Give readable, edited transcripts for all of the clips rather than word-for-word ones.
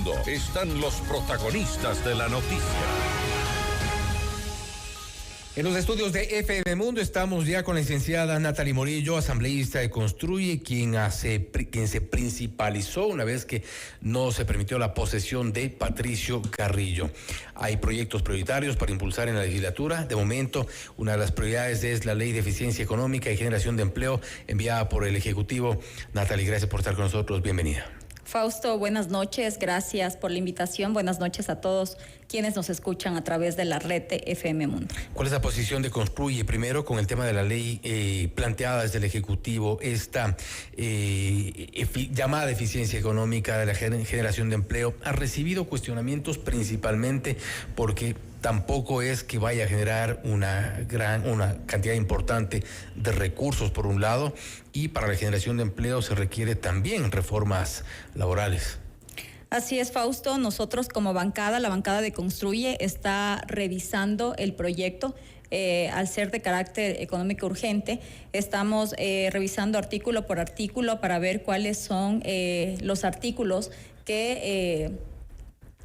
Mundo están los protagonistas de la noticia. En los estudios de FM Mundo estamos ya con la licenciada Natalie Morillo, asambleísta de Construye, quien se principalizó una vez que no se permitió la posesión de Patricio Carrillo. Hay proyectos prioritarios para impulsar en la legislatura. De momento, una de las prioridades es la Ley de Eficiencia Económica y Generación de Empleo enviada por el Ejecutivo. Natalie, gracias por estar con nosotros. Bienvenida. Fausto, buenas noches, gracias por la invitación, buenas noches a todos quienes nos escuchan a través de la red de FM Mundo. ¿¿Cuál es la posición de Construye? Primero, con el tema de la ley planteada desde el Ejecutivo, esta llamada eficiencia económica de la generación de empleo, ha recibido cuestionamientos principalmente porque tampoco es que vaya a generar una cantidad importante de recursos por un lado, y para la generación de empleo se requiere también reformas laborales. Así es, Fausto. Nosotros como bancada, la bancada de Construye está revisando el proyecto. Al ser de carácter económico urgente, estamos revisando artículo por artículo para ver cuáles son los artículos que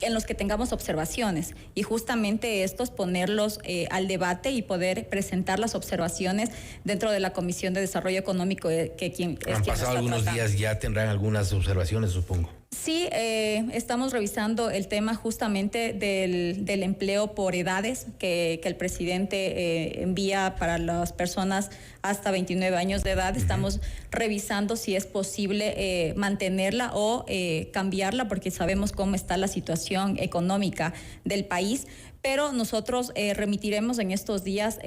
en los que tengamos observaciones, y justamente estos ponerlos al debate y poder presentar las observaciones dentro de la Comisión de Desarrollo Económico Han pasado algunos días, ya tendrán algunas observaciones, supongo. Sí, estamos revisando el tema justamente del empleo por edades que el presidente envía para las personas hasta 29 años de edad. Estamos revisando si es posible mantenerla o cambiarla, porque sabemos cómo está la situación económica del país. Pero nosotros remitiremos en estos días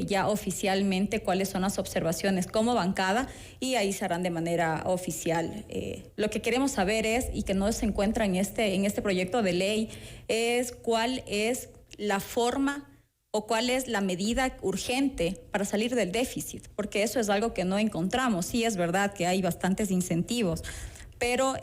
ya oficialmente cuáles son las observaciones como bancada, y ahí se harán de manera oficial. Lo que queremos saber es, y que no se encuentra en este proyecto de ley, es cuál es la forma o cuál es la medida urgente para salir del déficit, porque eso es algo que no encontramos. Sí, es verdad que hay bastantes incentivos, pero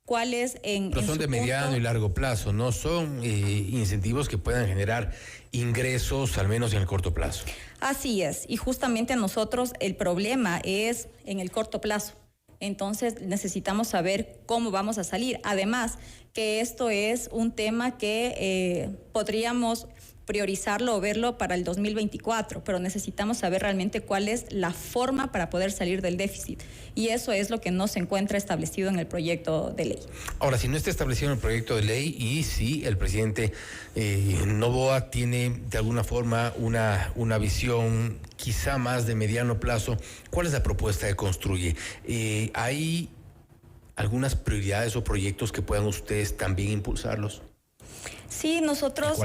¿cuáles pero son de mediano y largo plazo, no son incentivos que puedan generar ingresos, al menos en el corto plazo? Así es, y justamente nosotros el problema es en el corto plazo. Entonces necesitamos saber cómo vamos a salir. Además, que esto es un tema que podríamos priorizarlo o verlo para el 2024, pero necesitamos saber realmente cuál es la forma para poder salir del déficit, y eso es lo que no se encuentra establecido en el proyecto de ley. Ahora, si no está establecido en el proyecto de ley, y si el presidente Noboa tiene de alguna forma una visión quizá más de mediano plazo, ¿cuál es la propuesta de Construye? ¿Hay algunas prioridades o proyectos que puedan ustedes también impulsarlos? Sí, nosotros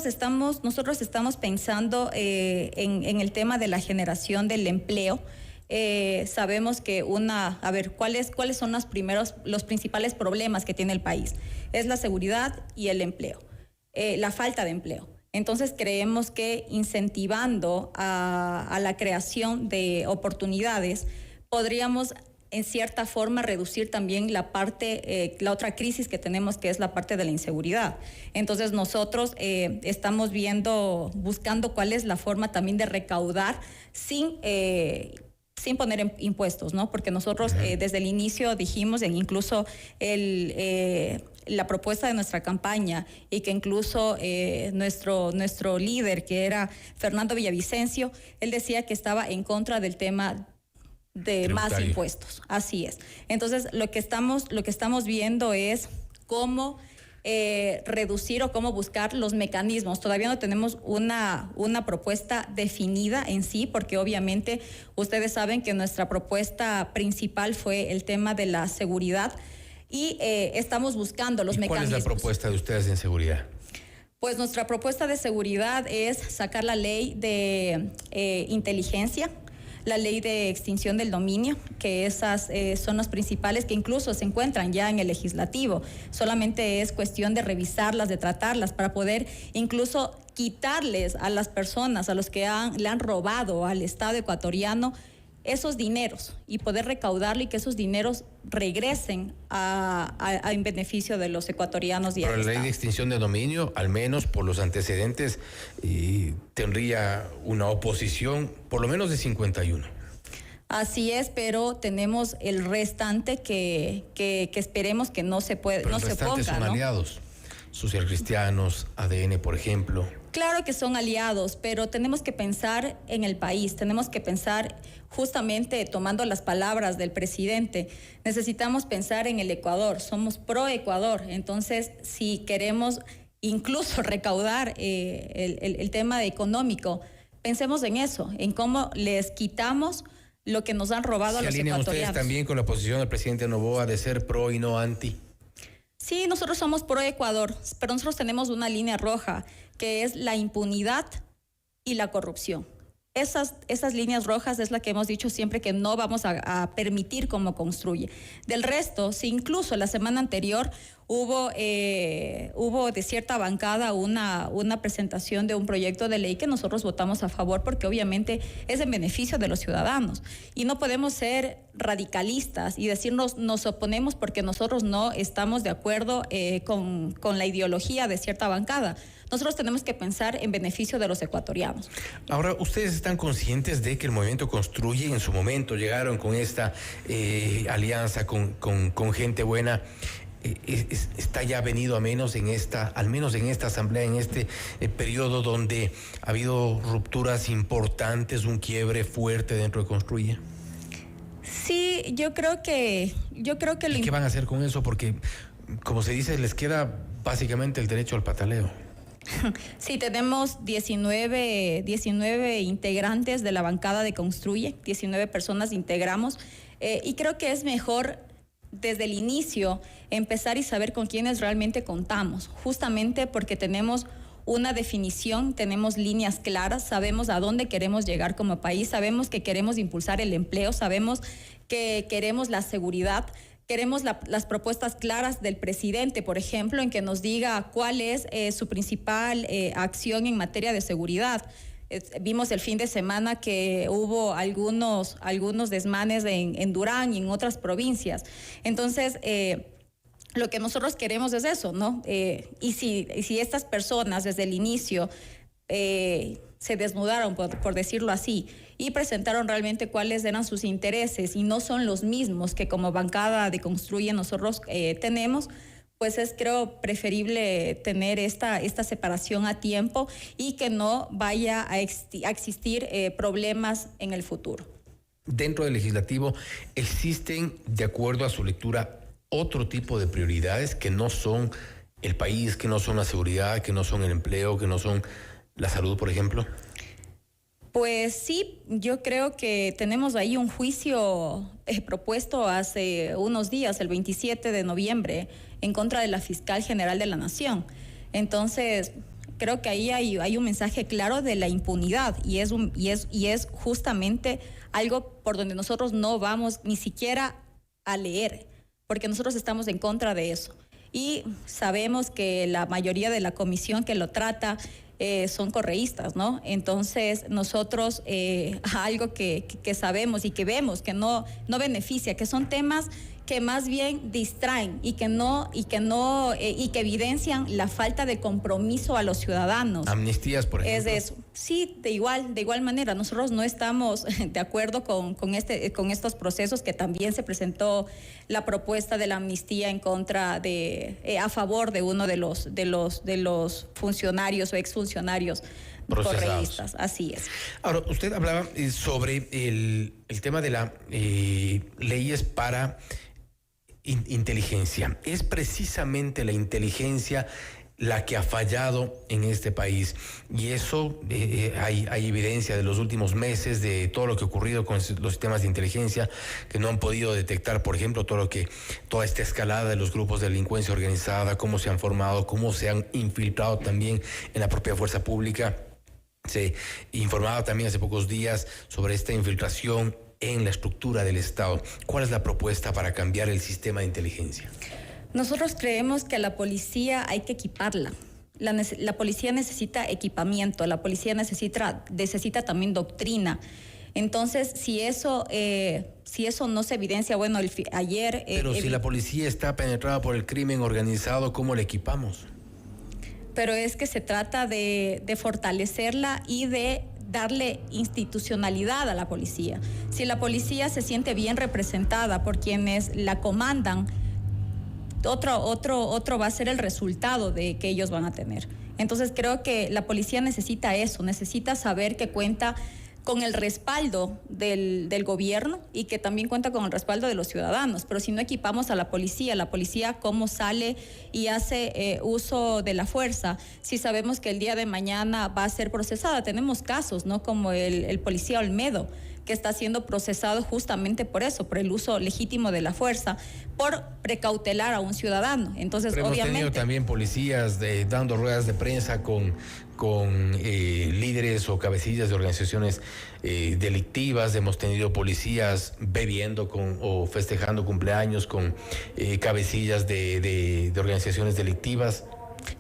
estamos pensando en el tema de la generación del empleo. Sabemos que ¿cuáles son los principales problemas que tiene el país? Es la seguridad y el empleo, la falta de empleo. Entonces creemos que incentivando a la creación de oportunidades podríamos en cierta forma reducir también la otra crisis que tenemos, que es la parte de la inseguridad. Entonces nosotros estamos buscando cuál es la forma también de recaudar sin poner impuestos, ¿no? Porque nosotros desde el inicio dijimos, incluso la propuesta de nuestra campaña, y que incluso nuestro líder, que era Fernando Villavicencio, él decía que estaba en contra del tema de más impuestos. Así es. Entonces, lo que estamos viendo es cómo reducir o cómo buscar los mecanismos. Todavía no tenemos una propuesta definida en sí, porque obviamente ustedes saben que nuestra propuesta principal fue el tema de la seguridad, y estamos buscando los mecanismos. ¿Cuál es la propuesta de ustedes en seguridad? Pues nuestra propuesta de seguridad es sacar la ley de inteligencia, la ley de extinción del dominio, que esas son las principales, que incluso se encuentran ya en el legislativo. Solamente es cuestión de revisarlas, de tratarlas, para poder incluso quitarles a las personas, a los que le han robado al Estado ecuatoriano, esos dineros, y poder recaudarlo, y que esos dineros regresen en beneficio de los ecuatorianos. Pero la ley de extinción de dominio, al menos por los antecedentes, tendría una oposición por lo menos de 51. Así es, pero tenemos el restante que esperemos que no se pueda, no se ponga, son aliados, socialcristianos, ADN, por ejemplo. Claro que son aliados, pero tenemos que pensar en el país, tenemos que pensar justamente tomando las palabras del presidente. Necesitamos pensar en el Ecuador, somos pro Ecuador, entonces si queremos incluso recaudar el tema económico, pensemos en eso, en cómo les quitamos lo que nos han robado a los ecuatorianos. ¿Se alinean ustedes también con la posición del presidente Noboa de ser pro y no anti? Sí, nosotros somos pro Ecuador, pero nosotros tenemos una línea roja, que es la impunidad y la corrupción. Esas líneas rojas es la que hemos dicho siempre que no vamos a permitir como construye. Del resto, si incluso la semana anterior hubo de cierta bancada una presentación de un proyecto de ley que nosotros votamos a favor porque obviamente es en beneficio de los ciudadanos. Y no podemos ser radicalistas y decirnos nos oponemos porque nosotros no estamos de acuerdo con la ideología de cierta bancada. Nosotros tenemos que pensar en beneficio de los ecuatorianos. Ahora, ¿ustedes están conscientes de que el movimiento Construye en su momento llegaron con esta alianza con gente buena? Está ya venido a menos al menos en esta asamblea, en este periodo donde ha habido rupturas importantes, un quiebre fuerte dentro de Construye. Sí, yo creo que ¿Qué van a hacer con eso? Porque, como se dice, les queda básicamente el derecho al pataleo. Sí, tenemos 19 integrantes de la bancada de Construye, 19 personas integramos, y creo que es mejor desde el inicio empezar y saber con quiénes realmente contamos, justamente porque tenemos una definición, tenemos líneas claras, sabemos a dónde queremos llegar como país, sabemos que queremos impulsar el empleo, sabemos que queremos la seguridad. Queremos las propuestas claras del presidente, por ejemplo, en que nos diga cuál es su principal acción en materia de seguridad. Vimos el fin de semana que hubo algunos desmanes en Durán y en otras provincias. Entonces, lo que nosotros queremos es eso, ¿no? Y si estas personas desde el inicio se desnudaron, por decirlo así, y presentaron realmente cuáles eran sus intereses y no son los mismos que como bancada de Construye nosotros tenemos, pues es creo preferible tener esta separación a tiempo y que no vaya a existir problemas en el futuro. Dentro del legislativo, ¿existen, de acuerdo a su lectura, otro tipo de prioridades que no son el país, que no son la seguridad, que no son el empleo, que no son la salud, por ejemplo? Pues sí, yo creo que tenemos ahí un juicio propuesto hace unos días, el 27 de noviembre, en contra de la fiscal general de la Nación. Entonces, creo que ahí hay un mensaje claro de la impunidad y es justamente algo por donde nosotros no vamos ni siquiera a leer, porque nosotros estamos en contra de eso. Y sabemos que la mayoría de la comisión que lo trata son correístas, ¿no? Entonces nosotros algo que sabemos y que vemos que no beneficia, que son temas que más bien distraen y que evidencian la falta de compromiso a los ciudadanos. Amnistías, por ejemplo. Es de eso. Sí, de igual manera. Nosotros no estamos de acuerdo con estos procesos, que también se presentó la propuesta de la amnistía en contra a favor de uno de los funcionarios o exfuncionarios correístas. Así es. Ahora, usted hablaba sobre el tema de las leyes para inteligencia. Es precisamente la inteligencia la que ha fallado en este país, y eso hay evidencia de los últimos meses de todo lo que ha ocurrido con los sistemas de inteligencia, que no han podido detectar, por ejemplo, toda esta escalada de los grupos de delincuencia organizada, cómo se han formado, cómo se han infiltrado también en la propia fuerza pública. Se informaba también hace pocos días sobre esta infiltración en la estructura del Estado. ¿Cuál es la propuesta para cambiar el sistema de inteligencia? Nosotros creemos que a la policía hay que equiparla. La policía necesita equipamiento, la policía necesita también doctrina. Entonces, si eso no se evidencia, bueno, ayer... Pero si la policía está penetrada por el crimen organizado, ¿cómo la equipamos? Pero es que se trata de fortalecerla y de darle institucionalidad a la policía. Si la policía se siente bien representada por quienes la comandan, otro va a ser el resultado de que ellos van a tener. Entonces creo que la policía necesita eso, necesita saber que cuenta con el respaldo del gobierno y que también cuenta con el respaldo de los ciudadanos. Pero si no equipamos a la policía cómo sale y hace uso de la fuerza, si sabemos que el día de mañana va a ser procesada. Tenemos casos, ¿no? Como el policía Olmedo, que está siendo procesado justamente por eso, por el uso legítimo de la fuerza, por precautelar a un ciudadano. Entonces, pero obviamente... hemos tenido también policías dando ruedas de prensa con líderes o cabecillas de organizaciones delictivas. Hemos tenido policías bebiendo o festejando cumpleaños con cabecillas de organizaciones delictivas.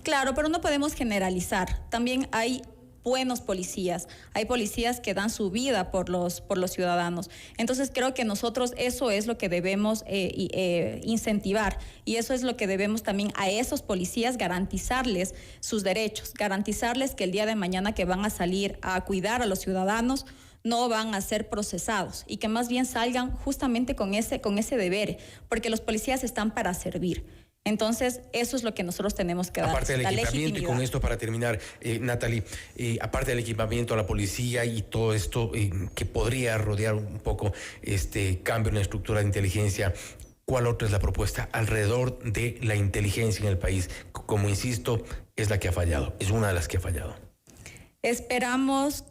Claro, pero no podemos generalizar. También hay buenos policías, hay policías que dan su vida por los ciudadanos. Entonces creo que nosotros eso es lo que debemos incentivar, y eso es lo que debemos también a esos policías garantizarles sus derechos, garantizarles que el día de mañana que van a salir a cuidar a los ciudadanos no van a ser procesados y que más bien salgan justamente con ese deber, porque los policías están para servir. Entonces, eso es lo que nosotros tenemos que dar. Aparte del equipamiento, y con esto para terminar, Natalie, aparte del equipamiento a la policía y todo esto que podría rodear un poco este cambio en la estructura de inteligencia, ¿cuál otra es la propuesta alrededor de la inteligencia en el país? Como insisto, es la que ha fallado, es una de las que ha fallado. Esperamos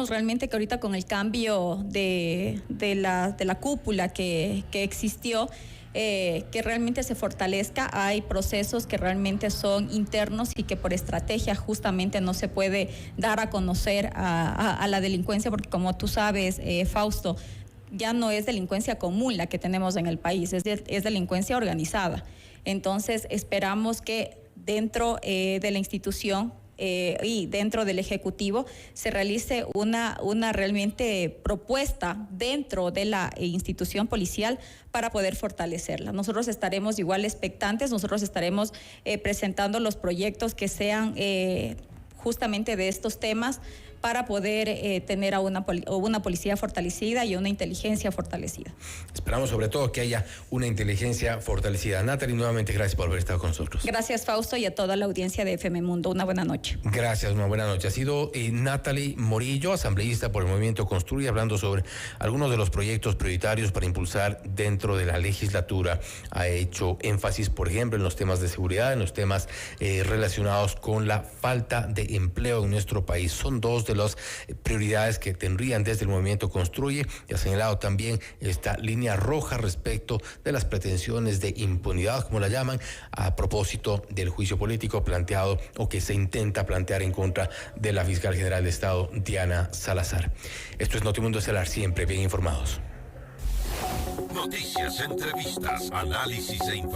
realmente que ahorita con el cambio de la cúpula que existió, que realmente se fortalezca. Hay procesos que realmente son internos y que por estrategia justamente no se puede dar a conocer a la delincuencia, porque como tú sabes, Fausto, ya no es delincuencia común la que tenemos en el país, es delincuencia organizada. Entonces esperamos que dentro de la institución y dentro del Ejecutivo se realice una realmente propuesta dentro de la institución policial para poder fortalecerla. Nosotros estaremos igual expectantes, nosotros estaremos presentando los proyectos que sean justamente de estos temas para poder tener a una policía fortalecida y una inteligencia fortalecida. Esperamos sobre todo que haya una inteligencia fortalecida. Natalie, nuevamente gracias por haber estado con nosotros. Gracias, Fausto, y a toda la audiencia de FM Mundo. Una buena noche. Gracias, una buena noche. Ha sido Natalie Morillo, asambleísta por el Movimiento Construye, hablando sobre algunos de los proyectos prioritarios para impulsar dentro de la legislatura. Ha hecho énfasis, por ejemplo, en los temas de seguridad, en los temas relacionados con la falta de empleo en nuestro país. Son dos de las prioridades que tendrían desde el Movimiento Construye, y ha señalado también esta línea roja respecto de las pretensiones de impunidad, como la llaman, a propósito del juicio político planteado o que se intenta plantear en contra de la fiscal general de Estado, Diana Salazar. Esto es Notimundo Estelar, siempre bien informados. Noticias, entrevistas, análisis e información.